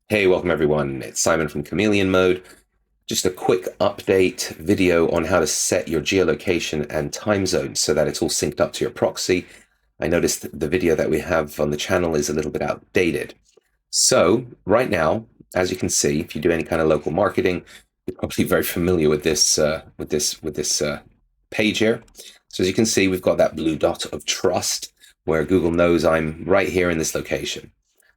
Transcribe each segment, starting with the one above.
Hey, welcome everyone. It's Simon from Chameleon Mode. Just a quick update video on how to set your geolocation and time zone so that it's all synced up to your proxy. I noticed the video that we have on the channel is a little bit outdated. So right now, as you can see, if you do any kind of local marketing, you're probably very familiar with this page here. So as you can see, we've got that blue dot of trust where Google knows I'm right here in this location.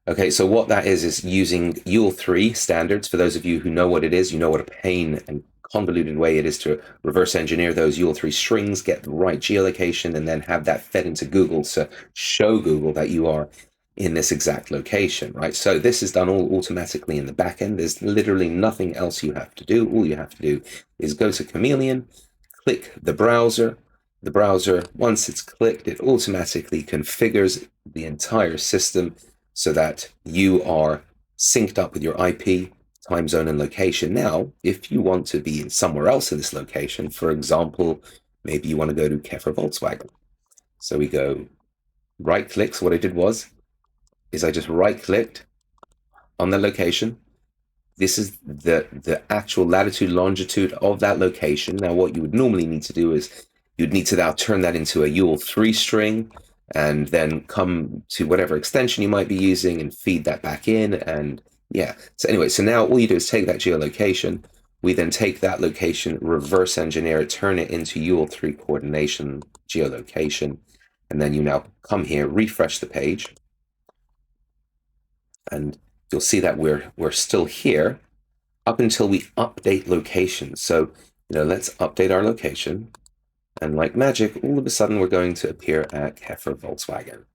Okay, so what that is using UULE 3 standards. For those of you who know what it is, you know what a pain and convoluted way it is to reverse engineer those UULE 3 strings, get the right geolocation, and then have that fed into Google to show Google that you are in this exact location, right? So this is done all automatically in the backend. There's literally nothing else you have to do. All you have to do is go to Chameleon, click the browser. The browser, once it's clicked, it automatically configures the entire system so that you are synced up with your IP, time zone, and location. Now, if you want to be somewhere else in this location, for example, maybe you want to go to Keffer Volkswagen. So we go right-click. So what I did is I just right-clicked on the location. This is the actual latitude, longitude of that location. Now, what you would normally need to do is you'd need to now turn that into a UULE 3 string, and then come to whatever extension you might be using and feed that back in. And yeah, so anyway, so now all you do is take that geolocation. We then take that location, reverse engineer it, turn it into UULE 3 coordination geolocation. And then you now come here, refresh the page, and you'll see that we're still here up until we update location. So, let's update our location. And like magic, all of a sudden, we're going to appear at Keffer Volkswagen.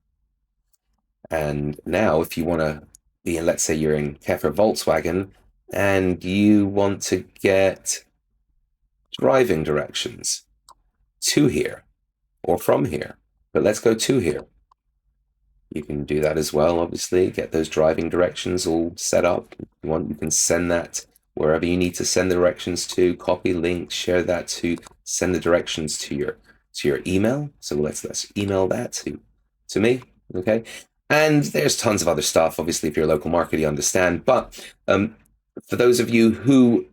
And now, if you want to be in, let's say you're in Keffer Volkswagen, and you want to get driving directions to here or from here, but let's go to here. You can do that as well, obviously, get those driving directions all set up. If you want, you can send that wherever you need to send the directions to, copy link, share that to send the directions to your email. So let's email that to me, okay? And there's tons of other stuff. Obviously, if you're a local marketer, you understand. But for those of you who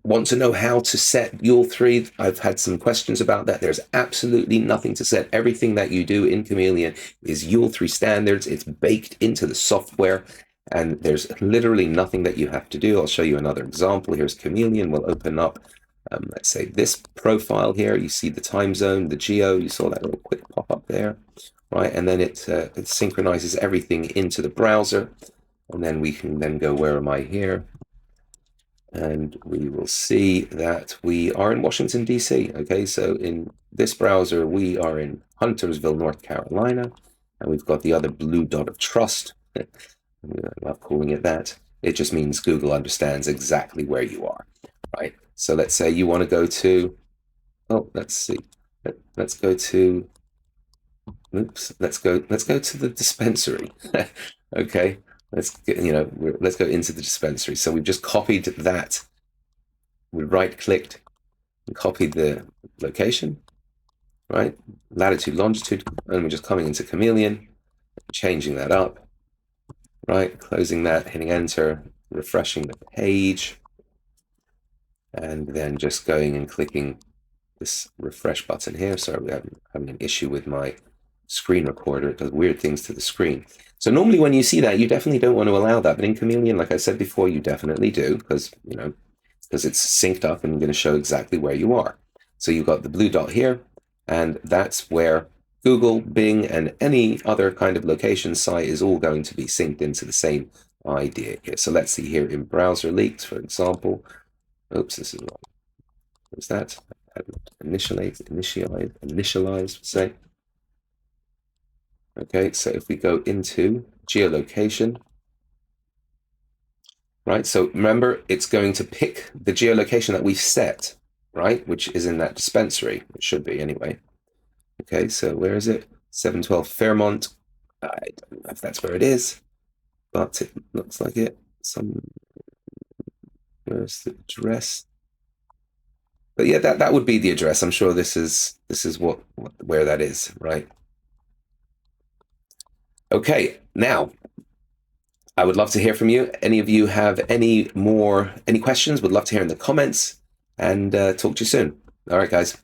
want to know how to set UULE 3, I've had some questions about that. There's absolutely nothing to set. Everything that you do in Chameleon is UULE 3 standards. It's baked into the software, and there's literally nothing that you have to do. I'll show you another example. Here's Chameleon. We'll open up, let's say, this profile here. You see the time zone, the geo. You saw that little quick pop-up there, right? And then it synchronizes everything into the browser. And then we can then go, where am I here? And we will see that we are in Washington, D.C. Okay, so in this browser, we are in Huntersville, North Carolina, and we've got the other blue dot of trust. I love calling it that. It just means Google understands exactly where you are, right? So let's say you want to go to, let's see, let's go to, let's go to the dispensary. Okay. Let's go into the dispensary. So we've just copied that. We right-clicked and copied the location, right? Latitude, longitude, and we're just coming into Chameleon, changing that up, right? Closing that, hitting enter, refreshing the page, and then just going and clicking this refresh button here. Sorry, we're having an issue with my screen recorder. It does weird things to the screen. So normally when you see that, you definitely don't want to allow that. But in Chameleon, like I said before, you definitely do, because it's synced up and going to show exactly where you are. So you've got the blue dot here, and that's where Google, Bing, and any other kind of location site is all going to be synced into the same idea here. So let's see here in browser leaks, for example. Oops, this is wrong. What's that? Initialize, say. Okay, so if we go into geolocation, right? So remember, it's going to pick the geolocation that we've set, right? Which is in that dispensary. It should be anyway. Okay, so where is it? 712 Fairmont. I don't know if that's where it is, but it looks like it. Where's the address? But yeah, that would be the address. I'm sure this is where that is, right? Okay, now I would love to hear from you. Any of you have any questions? Would love to hear in the comments, and talk to you soon. All right, guys.